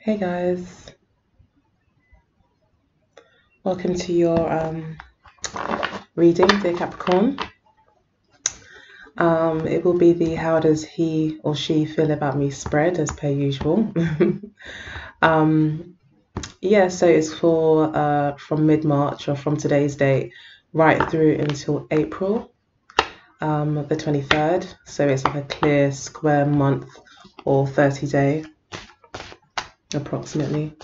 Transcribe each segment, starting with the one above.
Hey guys, welcome to your reading, dear Capricorn. It will be the how does he or she feel about me spread as per usual. um, yeah, so it's for from mid-March or from today's date right through until April the 23rd. So it's like a clear square month or 30-day approximately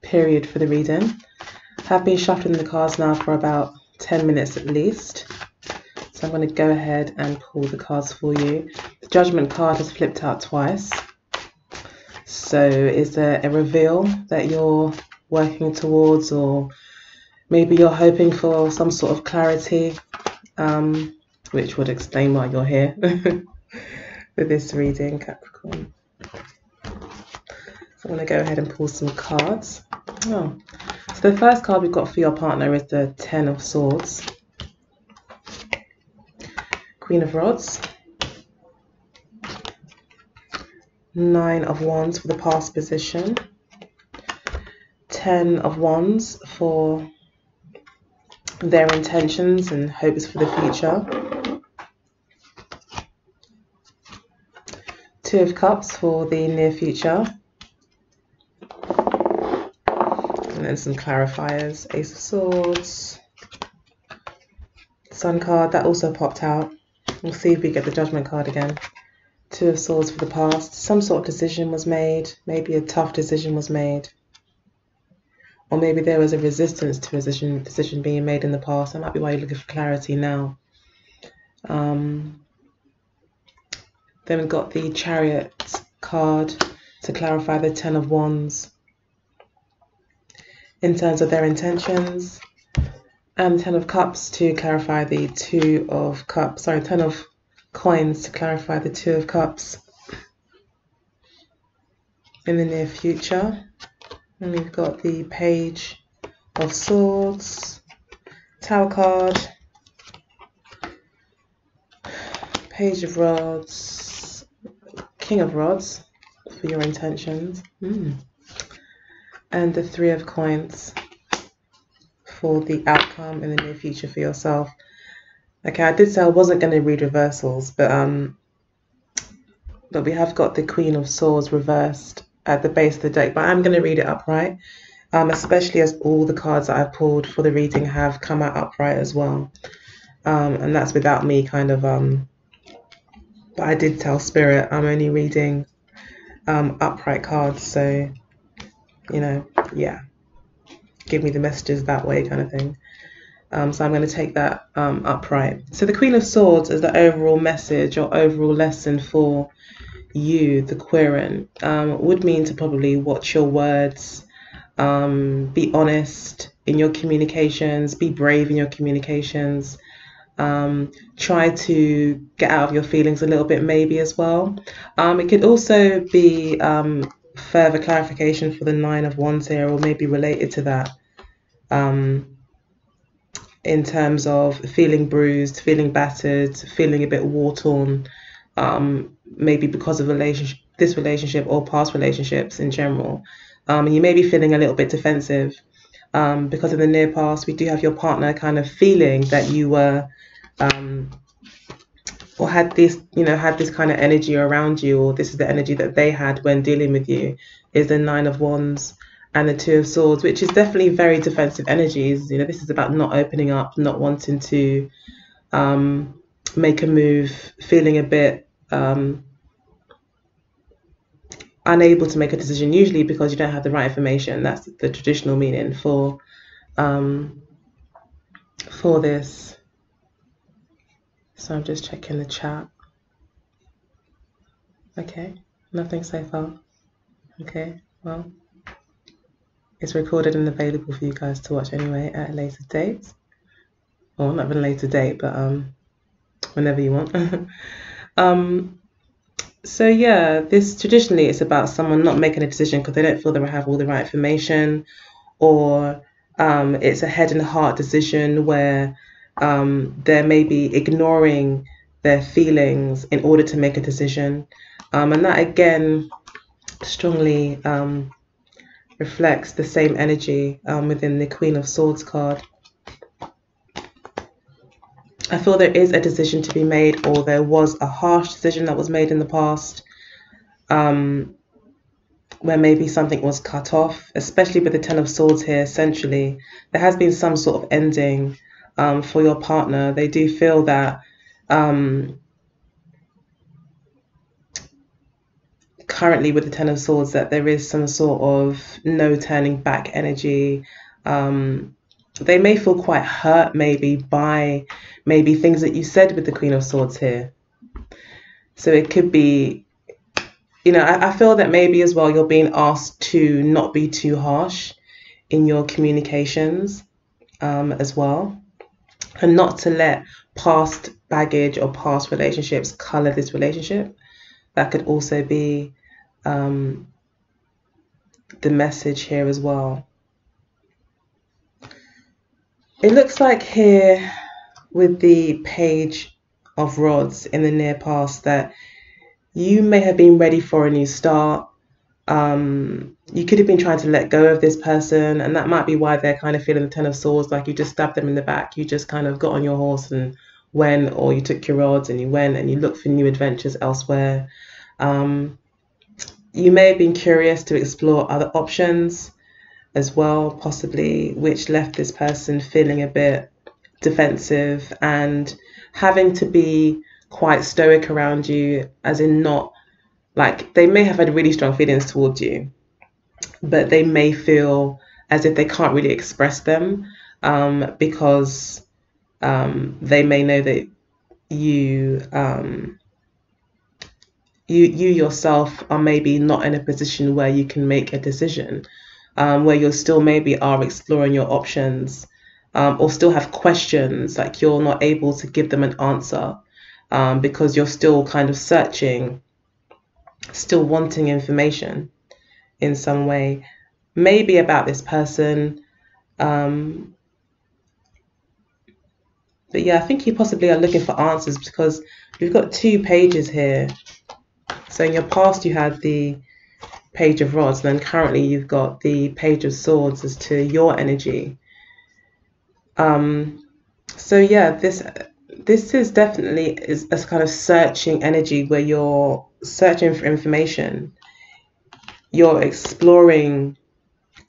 period for the reading. I've been shuffling the cards now for about 10 minutes at least. So I'm going to go ahead and pull the cards for you. The Judgment card has flipped out twice. So is there a reveal that you're working towards, or maybe you're hoping for some sort of clarity, which would explain why you're here with this reading, Capricorn. So I'm going to go ahead and pull some cards. So the first card we've got for your partner is the Ten of Swords, Queen of Rods, Nine of Wands for the past position, Ten of Wands for their intentions and hopes for the future, Two of Cups for the near future, and then some clarifiers, Ace of Swords, Sun card, that also popped out. We'll see if we get the Judgment card again. Two of Swords for the past. Some sort of decision was made. Maybe a tough decision was made. Or maybe there was a resistance to a decision being made in the past. That might be why you're looking for clarity now. Then we've got the Chariot card to clarify the Ten of Wands in terms of their intentions. And Ten of Cups to clarify the Ten of Coins to clarify the Two of Cups in the near future. And we've got the Page of Swords, Tower card, Page of Rods, King of Rods for your intentions, and the Three of Coins for the outcome in the near future for yourself. Okay, I did say I wasn't going to read reversals, but we have got the Queen of Swords reversed at the base of the deck, but I'm going to read it upright, especially as all the cards that I've pulled for the reading have come out upright as well, and that's without me kind of but I did tell Spirit I'm only reading upright cards, so yeah, give me the messages that way kind of thing. So I'm going to take that upright. So the Queen of Swords is the overall message or overall lesson for you, the Quirin. Would mean to probably watch your words, be honest in your communications, be brave in your communications, try to get out of your feelings a little bit maybe as well. It could also be further clarification for the Nine of Wands here, or maybe related to that. In terms of feeling bruised, feeling battered, feeling a bit war-torn, maybe because of this relationship or past relationships in general. And you may be feeling a little bit defensive because in the near past, we do have your partner kind of feeling that you were or had this kind of energy around you, or this is the energy that they had when dealing with you, is the Nine of Wands and the Two of Swords, which is definitely very defensive energies. This is about not opening up, not wanting to make a move, feeling a bit unable to make a decision, usually because you don't have the right information. That's the traditional meaning for this. So I'm just checking the chat. Okay, nothing so far. Okay, well, it's recorded and available for you guys to watch anyway at a later date. Or not even a later date, but whenever you want. So yeah, this traditionally it's about someone not making a decision because they don't feel they have all the right information, or it's a head and heart decision where they're maybe ignoring their feelings in order to make a decision. And that again strongly reflects the same energy within the Queen of Swords card. I feel there is a decision to be made, or there was a harsh decision that was made in the past, where maybe something was cut off, especially with the Ten of Swords here. Essentially, there has been some sort of ending for your partner. They do feel that currently with the Ten of Swords that there is some sort of no turning back energy. They may feel quite hurt maybe by maybe things that you said with the Queen of Swords here. So it could be, you know, I feel that maybe as well you're being asked to not be too harsh in your communications as well, and not to let past baggage or past relationships color this relationship. That could also be the message here as well. It looks like here with the Page of Rods in the near past that you may have been ready for a new start. You could have been trying to let go of this person, and that might be why they're kind of feeling the Ten of Swords, like you just stabbed them in the back. You just kind of got on your horse and went, or you took your rods and you went and you looked for new adventures elsewhere. You may have been curious to explore other options as well, possibly, which left this person feeling a bit defensive and having to be quite stoic around you, as in not, like, they may have had really strong feelings towards you, but they may feel as if they can't really express them because they may know that you yourself are maybe not in a position where you can make a decision, where you still maybe are exploring your options, or still have questions, like you're not able to give them an answer because you're still kind of searching, still wanting information in some way, maybe about this person. But yeah, I think you possibly are looking for answers because we've got two pages here. So in your past you had the Page of Rods, and then currently you've got the Page of Swords as to your energy. So yeah, this is definitely a kind of searching energy where you're searching for information. You're exploring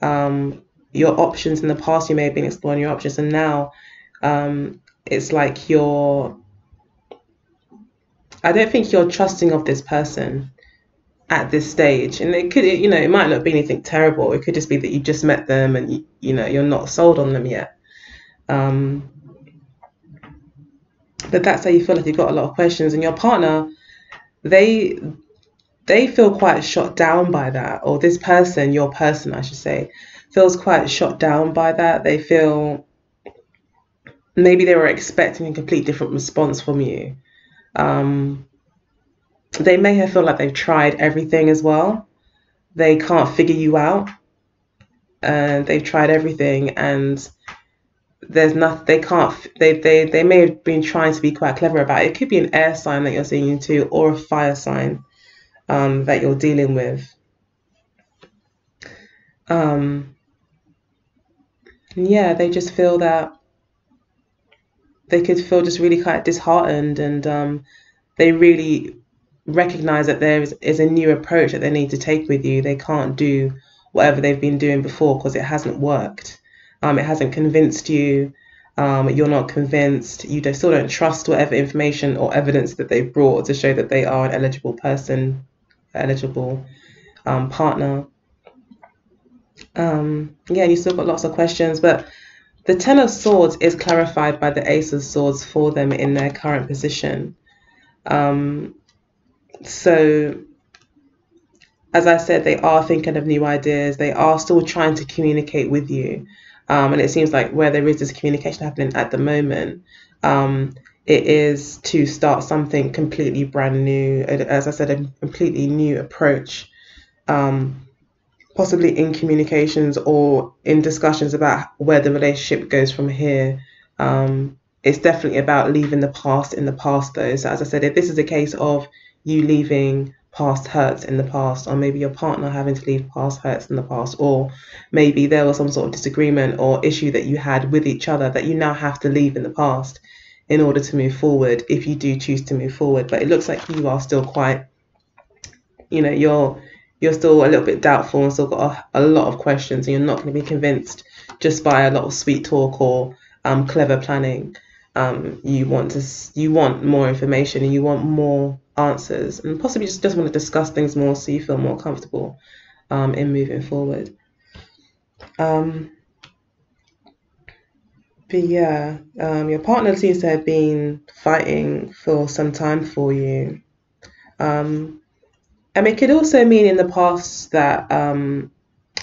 your options. In the past you may have been exploring your options, and now it's like I don't think you're trusting of this person at this stage. And it could, you know, it might not be anything terrible. It could just be that you just met them and you know, you're not sold on them yet. But that's how you feel, like you've got a lot of questions, and your partner, they feel quite shot down by that, or this person, your person I should say, feels quite shot down by that. They feel maybe they were expecting a complete different response from you. They may have felt like they've tried everything as well. They can't figure you out, and they've tried everything, and there's nothing. They can't. They may have been trying to be quite clever about it. It could be an air sign that you're seeing into, or a fire sign that you're dealing with. Yeah, they just feel that they could feel just really quite disheartened, and they really recognize that there is a new approach that they need to take with you. They can't do whatever they've been doing before because it hasn't worked. It hasn't convinced you. You're not convinced. You still don't trust whatever information or evidence that they've brought to show that they are an eligible person, eligible partner. Yeah, and you still got lots of questions, but the Ten of Swords is clarified by the Ace of Swords for them in their current position. So, as I said, they are thinking of new ideas. They are still trying to communicate with you. And it seems like where there is this communication happening at the moment, it is to start something completely brand new. As I said, a completely new approach, possibly in communications or in discussions about where the relationship goes from here. It's definitely about leaving the past in the past, though. So as I said, if this is a case of you leaving past hurts in the past, or maybe your partner having to leave past hurts in the past, or maybe there was some sort of disagreement or issue that you had with each other that you now have to leave in the past in order to move forward, if you do choose to move forward. But it looks like you are still quite, you're still a little bit doubtful and still got a lot of questions, and you're not going to be convinced just by a lot of sweet talk or clever planning. You want more information, and you want more answers, and possibly just want to discuss things more so you feel more comfortable in moving forward. But yeah, your partner seems to have been fighting for some time for you. It could also mean in the past that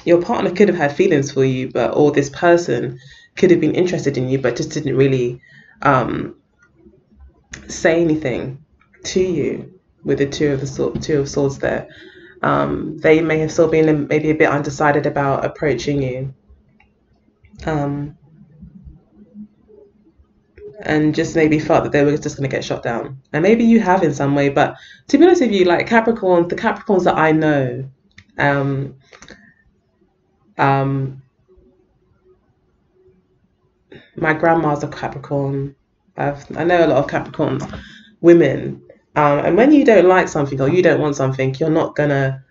your partner could have had feelings for you, or this person could have been interested in you, but just didn't really say anything to you. With the two of swords there, they may have still been maybe a bit undecided about approaching you, and just maybe felt that they were just going to get shot down. And maybe you have in some way, but to be honest with you, like Capricorn, the Capricorns that I know, my grandma's a Capricorn. I know a lot of Capricorn women, and when you don't like something or you don't want something, you're not gonna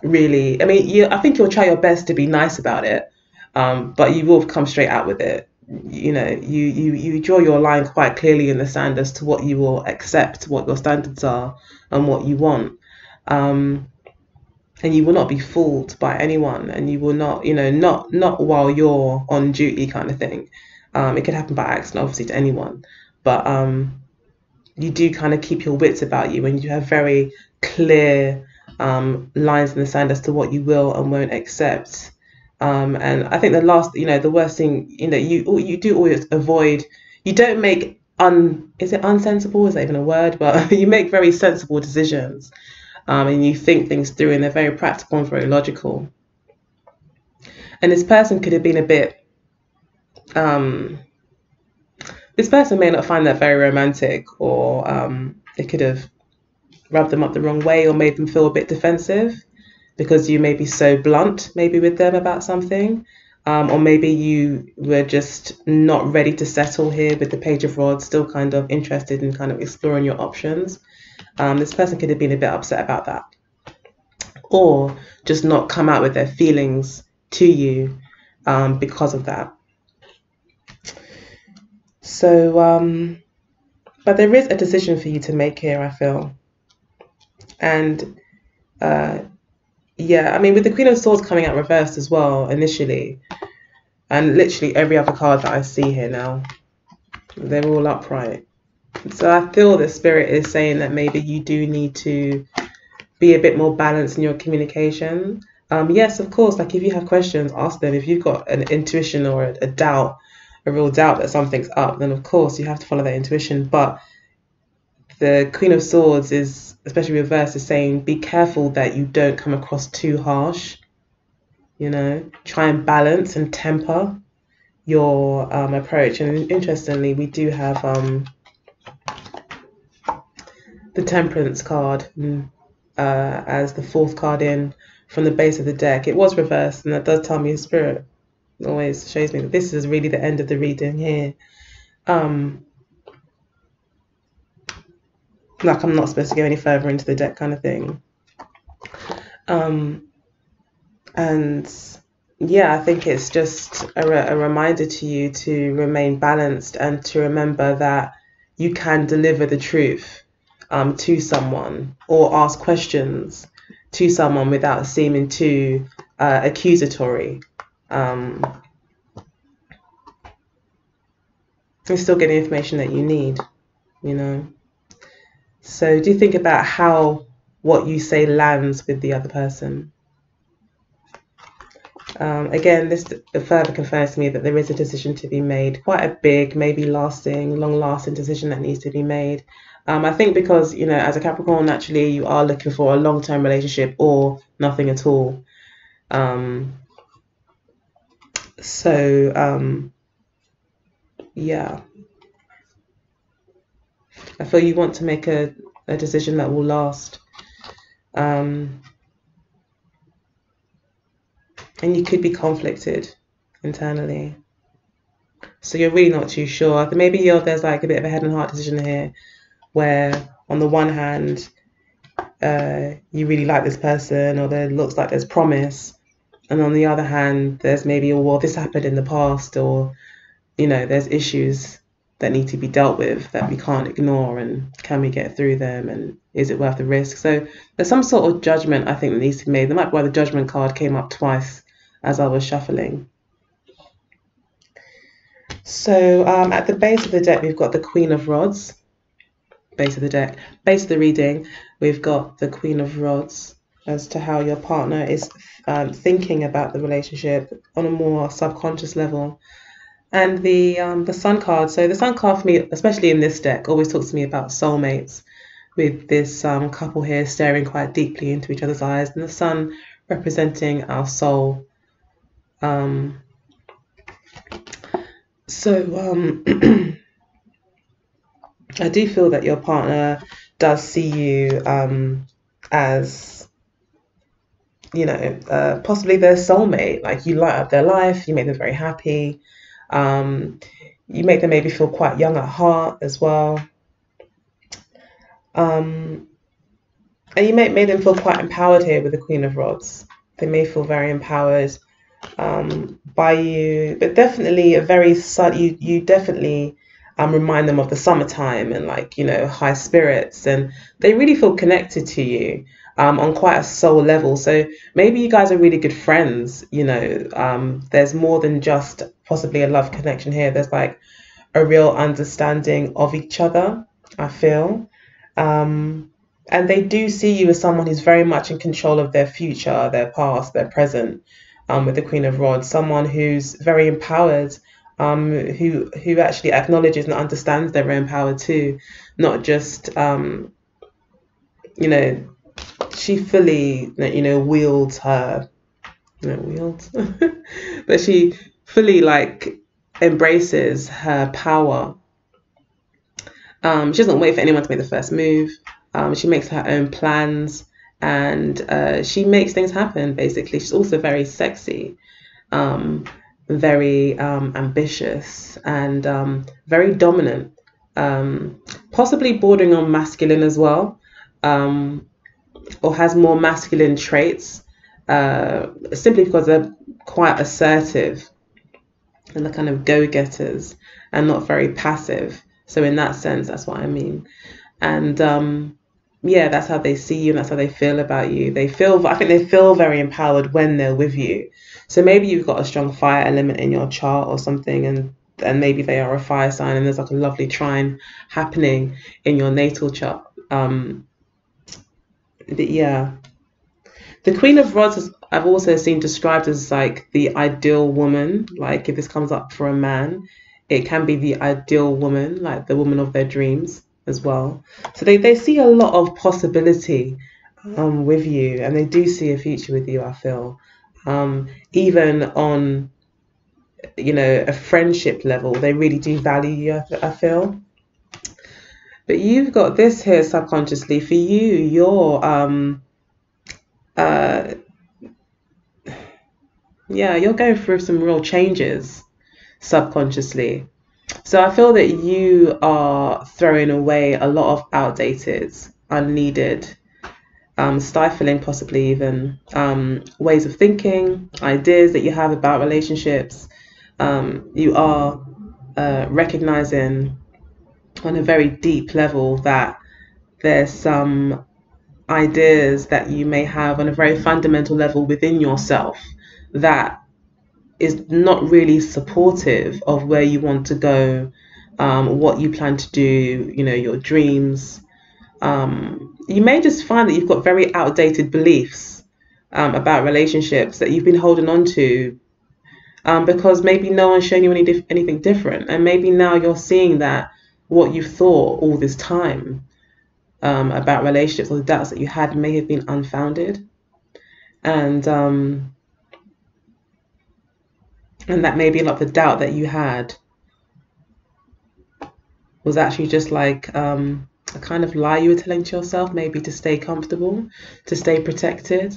really. I think you'll try your best to be nice about it, but you will come straight out with it. You draw your line quite clearly in the sand as to what you will accept, what your standards are, and what you want. And you will not be fooled by anyone, and you will not, not while you're on duty, kind of thing. It could happen by accident, obviously, to anyone, but you do kind of keep your wits about you, and you have very clear lines in the sand as to what you will and won't accept. And I think the worst thing, you do always avoid. You don't make is it unsensible? Is that even a word? But you make very sensible decisions. And you think things through, and they're very practical and very logical. And this person could have been a bit, this person may not find that very romantic, or it could have rubbed them up the wrong way or made them feel a bit defensive because you may be so blunt maybe with them about something. Or maybe you were just not ready to settle here with the Page of Rods, still kind of interested in kind of exploring your options. This person could have been a bit upset about that, or just not come out with their feelings to you because of that. So, but there is a decision for you to make here, I feel. And with the Queen of Swords coming out reversed as well initially, and literally every other card that I see here now, they're all upright. So I feel the spirit is saying that maybe you do need to be a bit more balanced in your communication. Yes, of course, like if you have questions, ask them. If you've got an intuition or a doubt, a real doubt that something's up, then of course you have to follow that intuition. But the Queen of Swords is, especially reverse, is saying be careful that you don't come across too harsh. Try and balance and temper your approach. And interestingly, we do have the Temperance card as the fourth card in from the base of the deck. It was reversed, and that does tell me spirit always shows me that this is really the end of the reading here. Like I'm not supposed to go any further into the deck, kind of thing. And yeah, I think it's just a reminder to you to remain balanced and to remember that you can deliver the truth to someone, or ask questions to someone without seeming too accusatory. And still get the information that you need, So do think about how what you say lands with the other person. Again, this further confirms to me that there is a decision to be made, quite a big, maybe long-lasting decision that needs to be made. I think because, as a Capricorn, naturally, you are looking for a long-term relationship or nothing at all. Yeah. I feel you want to make a a decision that will last. And you could be conflicted internally. So you're really not too sure. Maybe there's like a bit of a head and heart decision here, where on the one hand, you really like this person, or there looks like there's promise, and on the other hand, there's maybe, well, this happened in the past, or there's issues that need to be dealt with that we can't ignore, and can we get through them, and is it worth the risk? So there's some sort of judgment, I think, that needs to be made. That might be why the judgment card came up twice as I was shuffling. So at the base of the deck, we've got the Queen of Rods. Base of the deck, base of the reading, we've got the Queen of Rods as to how your partner is thinking about the relationship on a more subconscious level. And the Sun card. So the Sun card for me, especially in this deck, always talks to me about soulmates, with this couple here staring quite deeply into each other's eyes, and the Sun representing our soul. I do feel that your partner does see you as, possibly their soulmate. Like, you light up their life, you make them very happy. You make them maybe feel quite young at heart as well. And you make them feel quite empowered here with the Queen of Rods. They may feel very empowered by you, but definitely you definitely remind them of the summertime and, like, high spirits, and they really feel connected to you on quite a soul level. So maybe you guys are really good friends. There's more than just possibly a love connection here. There's like a real understanding of each other, I feel. And they do see you as someone who's very much in control of their future, their past, their present, with the Queen of Rods. Someone who's very empowered, who actually acknowledges and understands their own power too, not just she fully wields her but she fully, like, embraces her power. She doesn't wait for anyone to make the first move. She makes her own plans, and she makes things happen, basically. She's also very sexy, very ambitious, and very dominant, possibly bordering on masculine as well, or has more masculine traits, simply because they're quite assertive and they're kind of go-getters and not very passive. So in that sense, that's what I mean. And that's how they see you, and that's how they feel about you. I think they feel very empowered when they're with you. So maybe you've got a strong fire element in your chart or something, and maybe they are a fire sign, and there's like a lovely trine happening in your natal chart. But yeah, the Queen of Rods I've also seen described as like the ideal woman. Like, if this comes up for a man, it can be the ideal woman, like the woman of their dreams as well. So they see a lot of possibility with you, and they do see a future with you, I feel. Even on a friendship level, they really do value you, I feel. But you've got this here subconsciously. For you, you're you're going through some real changes subconsciously. So I feel that you are throwing away a lot of outdated, unneeded, stifling, possibly even, ways of thinking, ideas that you have about relationships. You are recognizing on a very deep level that there's some ideas that you may have on a very fundamental level within yourself that is not really supportive of where you want to go, what you plan to do, your dreams. You may just find that you've got very outdated beliefs about relationships that you've been holding on to, because maybe no one's shown you anything different, and maybe now you're seeing that what you've thought all this time about relationships, or the doubts that you had, may have been unfounded, and that maybe a lot of the doubt that you had was actually just like a kind of lie you were telling to yourself, maybe to stay comfortable, to stay protected,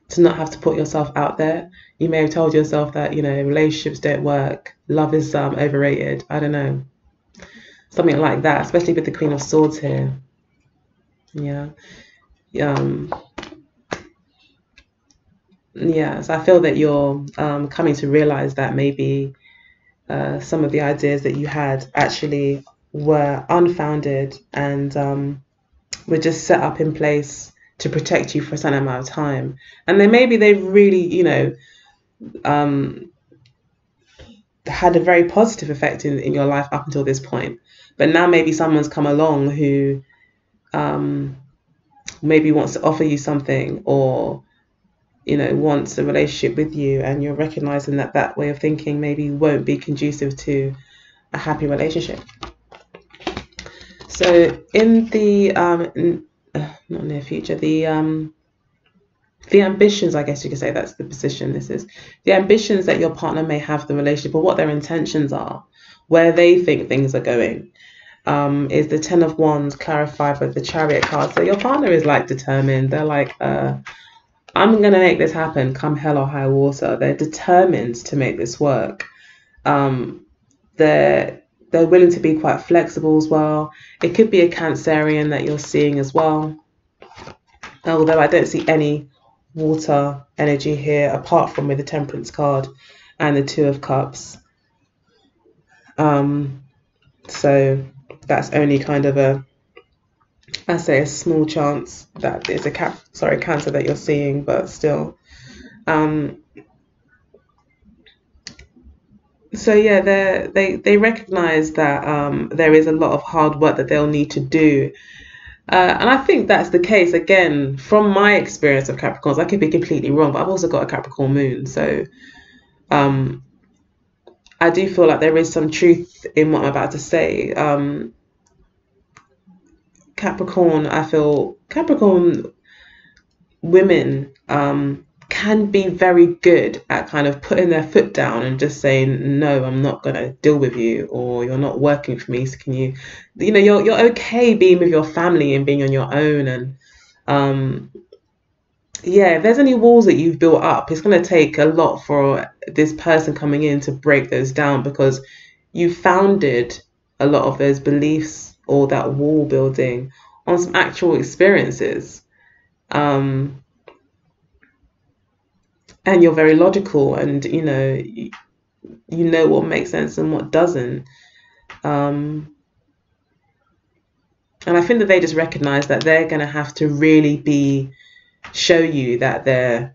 to not have to put yourself out there. You may have told yourself that, relationships don't work, love is overrated. I don't know. Something like that, especially with the Queen of Swords here. Yeah. Yeah, so I feel that you're coming to realize that maybe some of the ideas that you had actually were unfounded and were just set up in place to protect you for a certain amount of time. And then maybe they've really, had a very positive effect in your life up until this point. But now maybe someone's come along who maybe wants to offer you something, or wants a relationship with you, and you're recognizing that that way of thinking maybe won't be conducive to a happy relationship. So in the not near future, the ambitions, I guess you could say that's the position this is, the ambitions that your partner may have for the relationship, or what their intentions are, where they think things are going, is the Ten of Wands clarified with the Chariot card. So your partner is like determined. They're like, I'm going to make this happen come hell or high water. They're determined to make this work. They're willing to be quite flexible as well. It could be a Cancerian that you're seeing as well. Although I don't see any water energy here apart from with the Temperance card and the Two of Cups. So that's only kind of a small chance that it's a Cancer that you're seeing, but still. So yeah, they recognize that there is a lot of hard work that they'll need to do. And I think that's the case, again, from my experience of Capricorns. I could be completely wrong, but I've also got a Capricorn moon. So I do feel like there is some truth in what I'm about to say. Capricorn, I feel Capricorn women can be very good at kind of putting their foot down and just saying, no, I'm not going to deal with you, or you're not working for me. So can you, you're okay being with your family and being on your own. And yeah, if there's any walls that you've built up, it's going to take a lot for this person coming in to break those down, because you founded a lot of those beliefs or that wall building on some actual experiences. And you're very logical, and you know what makes sense and what doesn't. And I think that they just recognize that they're going to have to really show you that they're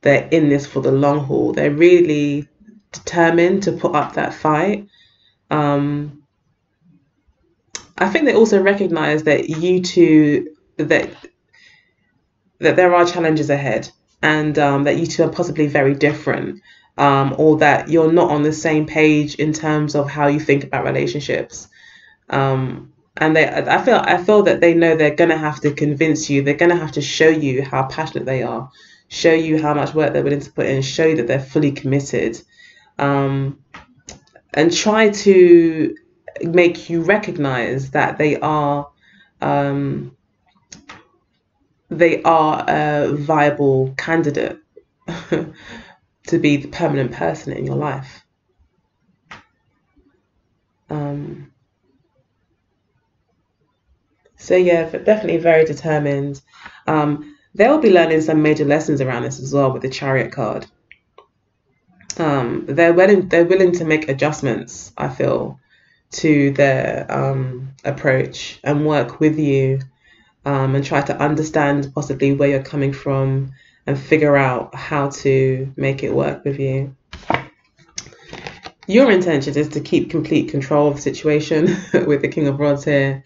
in this for the long haul. They're really determined to put up that fight. I think they also recognize that you two, that there are challenges ahead, and that you two are possibly very different, or that you're not on the same page in terms of how you think about relationships. And I feel that they know they're going to have to convince you. They're going to have to show you how passionate they are, show you how much work they're willing to put in, show you that they're fully committed, and try to make you recognize that they are a viable candidate to be the permanent person in your life. So yeah, definitely very determined. They'll be learning some major lessons around this as well with the Chariot card. They're willing to make adjustments, I feel, to their approach, and work with you, and try to understand possibly where you're coming from and figure out how to make it work with you. Your intention is to keep complete control of the situation with the King of Rods here.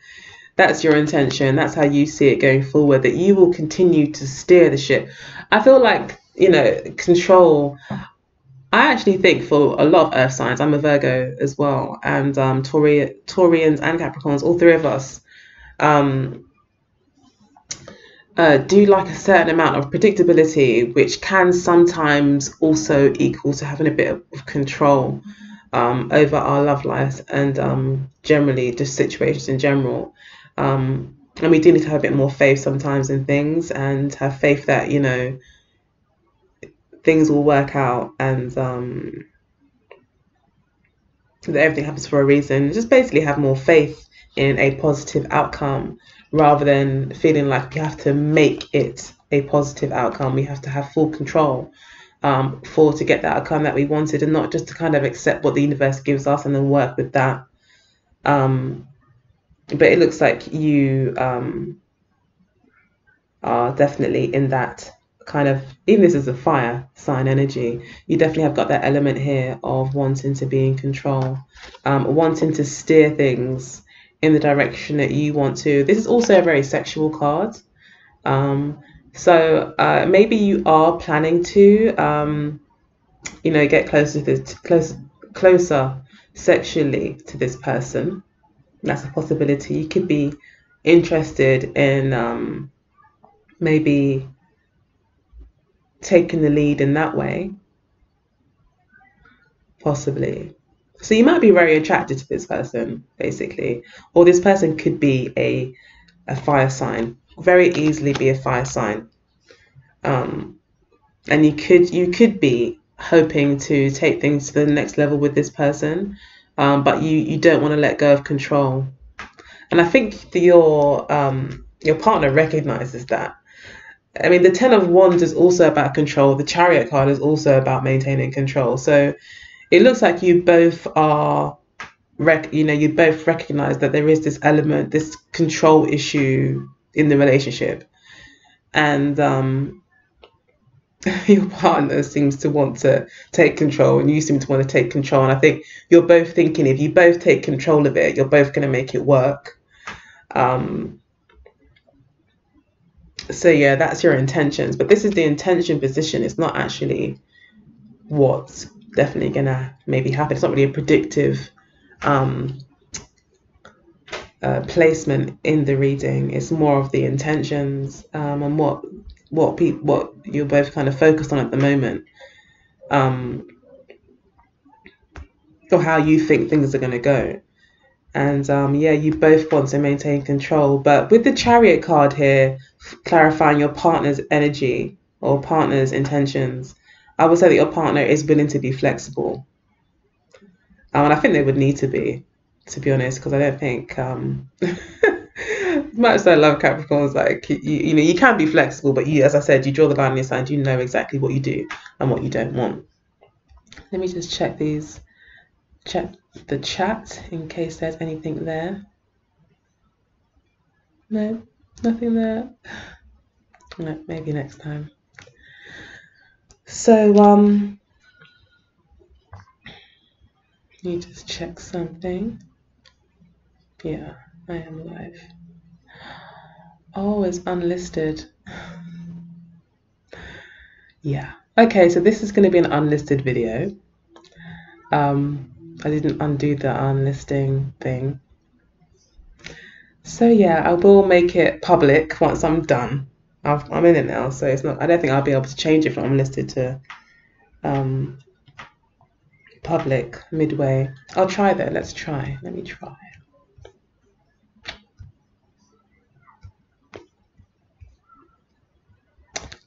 That's your intention. That's how you see it going forward, that you will continue to steer the ship. I feel like, control. I actually think for a lot of earth signs, I'm a Virgo as well, and Taurians and Capricorns, all three of us, do like a certain amount of predictability, which can sometimes also equal to having a bit of control over our love lives and generally just situations in general. And we do need to have a bit more faith sometimes in things, and have faith that, you know, things will work out, and that everything happens for a reason. Just basically have more faith in a positive outcome, rather than feeling like we have to make it a positive outcome. We have to have full control to get that outcome that we wanted, and not just to kind of accept what the universe gives us and then work with that. But it looks like you are definitely in that kind of, even this is a fire sign energy, you definitely have got that element here of wanting to be in control, wanting to steer things in the direction that you want to. This is also a very sexual card. So maybe you are planning to, you know, get closer sexually to this person. That's a possibility. You could be interested in maybe taking the lead in that way, possibly. So you might be very attracted to this person, basically, or this person could be a fire sign, very easily be a fire sign, and you could be hoping to take things to the next level with this person, but you don't want to let go of control. And I think that your partner recognizes that. I mean, the Ten of Wands is also about control. The Chariot card is also about maintaining control. So it looks like you both are, you both recognize that there is this element, this control issue in the relationship, and your partner seems to want to take control, and you seem to want to take control. And I think you're both thinking, if you both take control of it, you're both going to make it work. So yeah, that's your intentions, but this is the intention position. It's not actually what's definitely gonna maybe happen. It's not really a predictive placement in the reading. It's more of the intentions, and what you're both kind of focused on at the moment, or how you think things are going to go. And yeah, you both want to maintain control. But with the Chariot card here, clarifying your partner's energy or partner's intentions, I would say that your partner is willing to be flexible. And I think they would need to be honest, because I don't think, much as I love Capricorns, like, you know, you can be flexible, but you, as I said, you draw the line in your sand, you know exactly what you do and what you don't want. Let me just check the chat in case there's anything there. No, nothing there. No, maybe next time. So you just check something. Yeah, I am live. Oh, it's unlisted. Yeah. Okay, so this is going to be an unlisted video. I didn't undo the unlisting thing. So yeah, I will make it public once I'm done. I'm in it now, so it's not. I don't think I'll be able to change it from unlisted to public midway. I'll try though. Let's try. Let me try.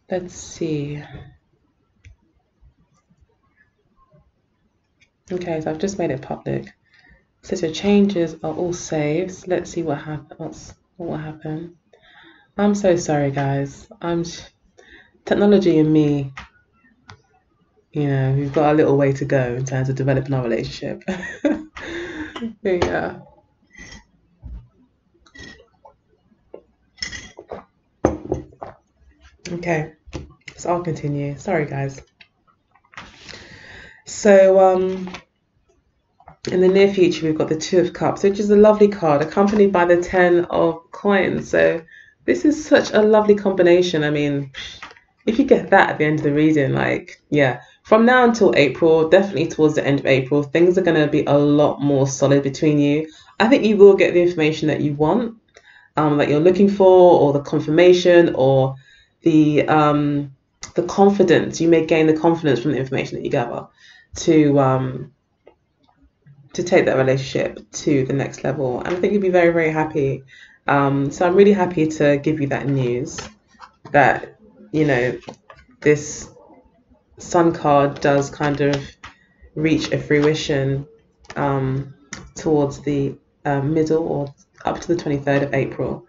Let's see. Okay, so I've just made it public. So your changes are all saved. Let's see what happens. What will happen? I'm so sorry, guys. Technology and me. You know, we've got a little way to go in terms of developing our relationship. Yeah. Okay, so I'll continue. Sorry, guys. So, in the near future, we've got the Two of Cups, which is a lovely card, accompanied by the Ten of Coins. So this is such a lovely combination. I mean, if you get that at the end of the reading, like, yeah, from now until April, definitely towards the end of April, things are going to be a lot more solid between you. I think you will get the information that you want, that you're looking for, or the confirmation, or the confidence. You may gain the confidence from the information that you gather to take that relationship to the next level. And I think you'll be very, very happy. So I'm really happy to give you that news that, you know, this Sun card does kind of reach a fruition towards the middle or up to the 23rd of April.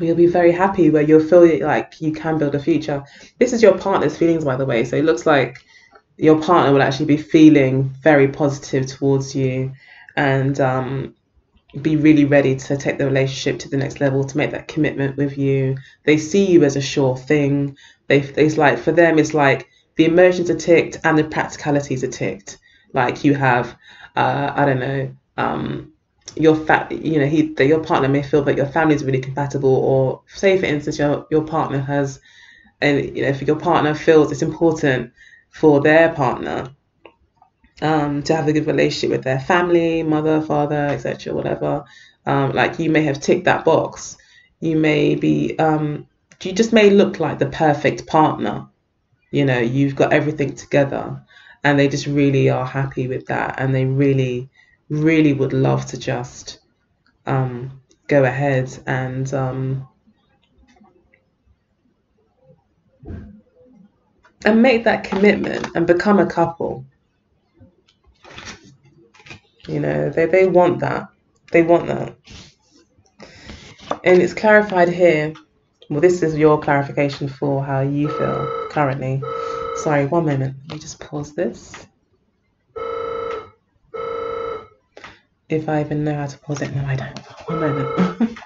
You'll be very happy where you'll feel like you can build a future. This is your partner's feelings, by the way. So it looks like your partner will actually be feeling very positive towards you and be really ready to take the relationship to the next level, to make that commitment with you. They see you as a sure thing. It's like, for them, it's like the emotions are ticked and the practicalities are ticked. Like you have, I don't know, your your partner may feel that your family is really compatible, or say for instance your partner has, and if your partner feels it's important for their partner to have a good relationship with their family, mother, father, etc., whatever. Like you may have ticked that box. You may be, you just may look like the perfect partner. You've got everything together, and they just really are happy with that, and they really, really would love to just go ahead and make that commitment and become a couple. They want that. They want that. And it's clarified here. Well, this is your clarification for how you feel currently. Sorry, one moment. Let me just pause this. If I even know how to pause it. No, I don't. One moment.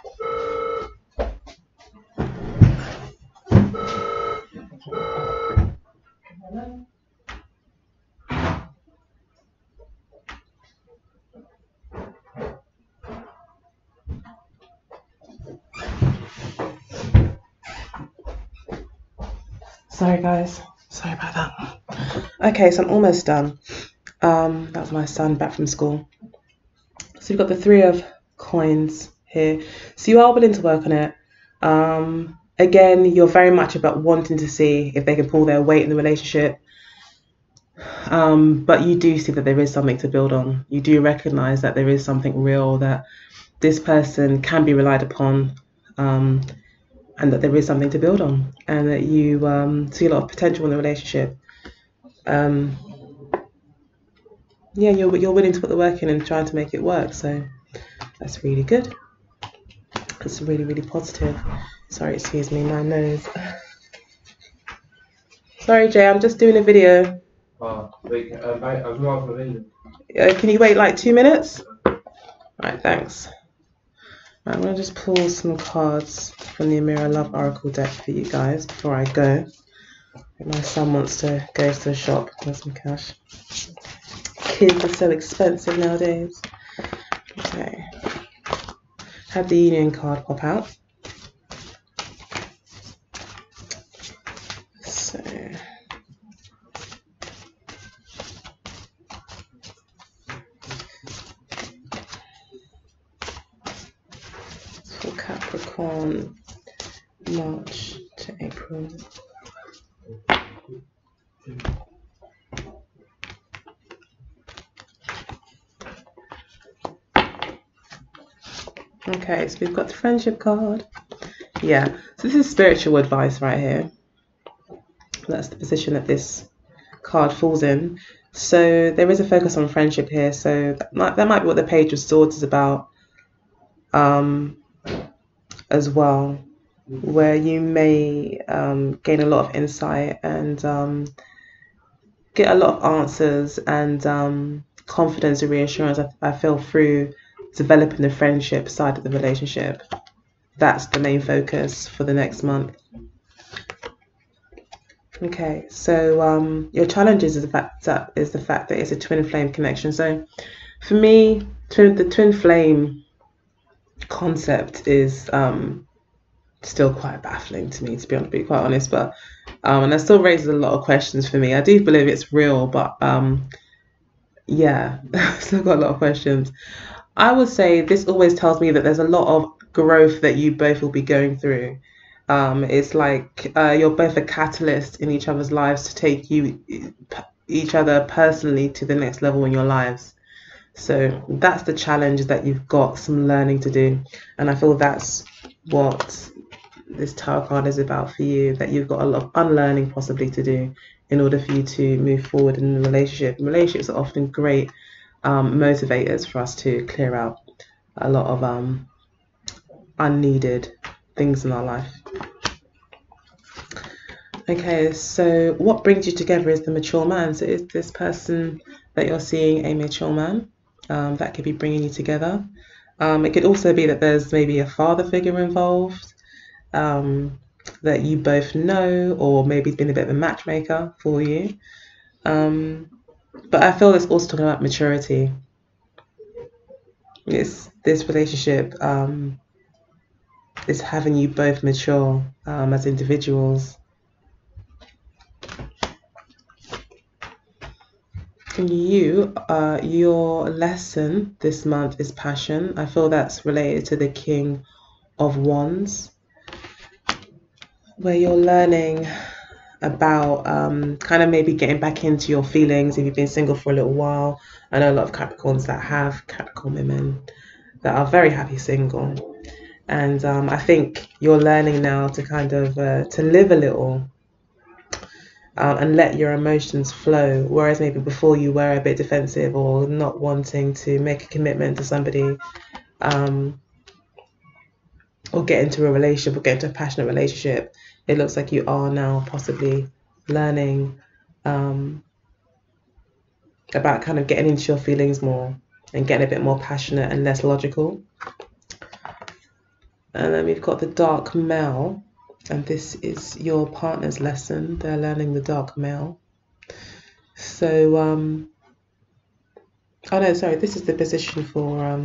Sorry, guys. Sorry about that. Okay, so I'm almost done. That was my son back from school. So you've got the 3 of coins here. So you are willing to work on it. Again, you're very much about wanting to see if they can pull their weight in the relationship. But you do see that there is something to build on. You do recognize that there is something real, that this person can be relied upon, and that there is something to build on, and that you see a lot of potential in the relationship. Yeah, you're willing to put the work in and trying to make it work. So that's really good. It's really, really positive. Sorry, excuse me, my nose. Sorry, Jay, I'm just doing a video. Wait, I was wrong for a video. Can you wait like 2 minutes? Alright, thanks. I'm going to just pull some cards from the Amira Love Oracle deck for you guys before I go. My son wants to go to the shop with some cash. Kids are so expensive nowadays. Okay. Have the Union card pop out. So for Capricorn, March to April. Okay, so we've got the friendship card. Yeah, so this is spiritual advice right here. That's the position that this card falls in. So there is a focus on friendship here. So that might be what the Page of Swords is about as well, where you may gain a lot of insight and get a lot of answers and confidence and reassurance, I feel, through developing the friendship side of the relationship. That's the main focus for the next month. Okay, so your challenges is the fact that it's a twin flame connection. So for me, the twin flame concept is still quite baffling to me, to be quite honest, but and that still raises a lot of questions for me. I do believe it's real, but yeah, still got a lot of questions. I would say this always tells me that there's a lot of growth that you both will be going through. It's like you're both a catalyst in each other's lives to take each other personally to the next level in your lives. So that's the challenge, that you've got some learning to do. And I feel that's what this tarot card is about for you, that you've got a lot of unlearning possibly to do in order for you to move forward in a relationship. Relationships are often great motivators for us to clear out a lot of unneeded things in our life. Okay, so what brings you together is the mature man. So is this person that you're seeing a mature man that could be bringing you together? It could also be that there's maybe a father figure involved that you both know, or maybe he's been a bit of a matchmaker for you. But I feel it's also talking about maturity. This relationship is having you both mature as individuals. Your lesson this month is passion. I feel that's related to the King of Wands, where you're learning about kind of maybe getting back into your feelings if you've been single for a little while. I know a lot of Capricorns that have Capricorn women that are very happy single, and I think you're learning now to kind of to live a little and let your emotions flow, whereas maybe before you were a bit defensive or not wanting to make a commitment to somebody or get into a relationship or get into a passionate relationship. It looks like you are now possibly learning about kind of getting into your feelings more and getting a bit more passionate and less logical. And then we've got the dark male, and this is your partner's lesson. They're learning the dark male. So oh no, sorry, this is the position for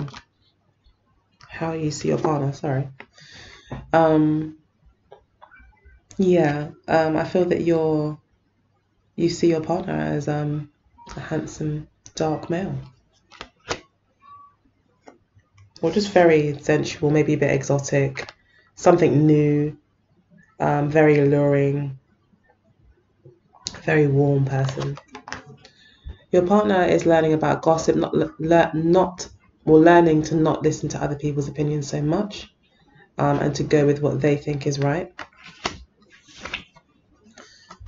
how you see your partner, sorry. I feel that you see your partner as a handsome dark male, or just very sensual, maybe a bit exotic, something new, very alluring, very warm person. Your partner is learning about gossip, learning to not listen to other people's opinions so much, and to go with what they think is right.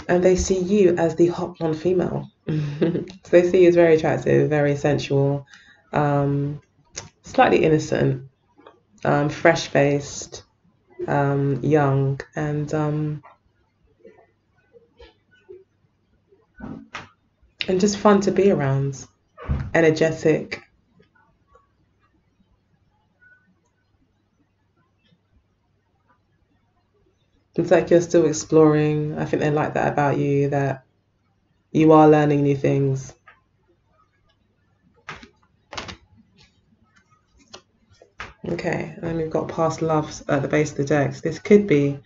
And they see you as the hot blonde female. So they see you as very attractive, very sensual, slightly innocent, fresh-faced, young, and just fun to be around, energetic. It's like you're still exploring. I think they like that about you, that you are learning new things. Okay, and then we've got past loves at the base of the decks. This could be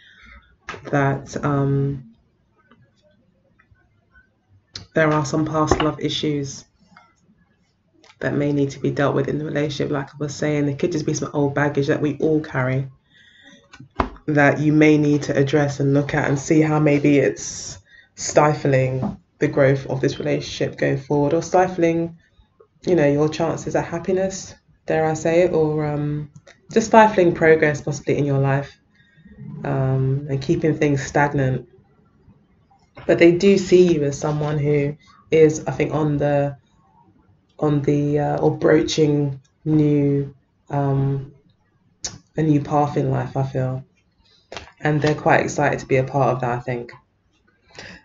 that there are some past love issues that may need to be dealt with in the relationship. Like I was saying, there could just be some old baggage that we all carry that you may need to address and look at and see how maybe it's stifling the growth of this relationship going forward, or stifling, your chances at happiness, dare I say it, or just stifling progress possibly in your life, and keeping things stagnant. But they do see you as someone who is, I think, on the or broaching new a new path in life, I feel, and they're quite excited to be a part of that, I think.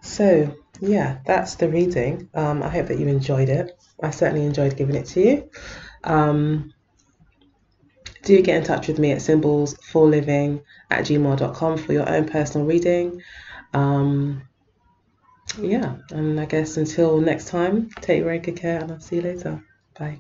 So yeah, that's the reading. I hope that you enjoyed it. I certainly enjoyed giving it to you. Do get in touch with me at symbolsforliving@gmail.com for your own personal reading. And I guess until next time, take very good care, and I'll see you later. Bye.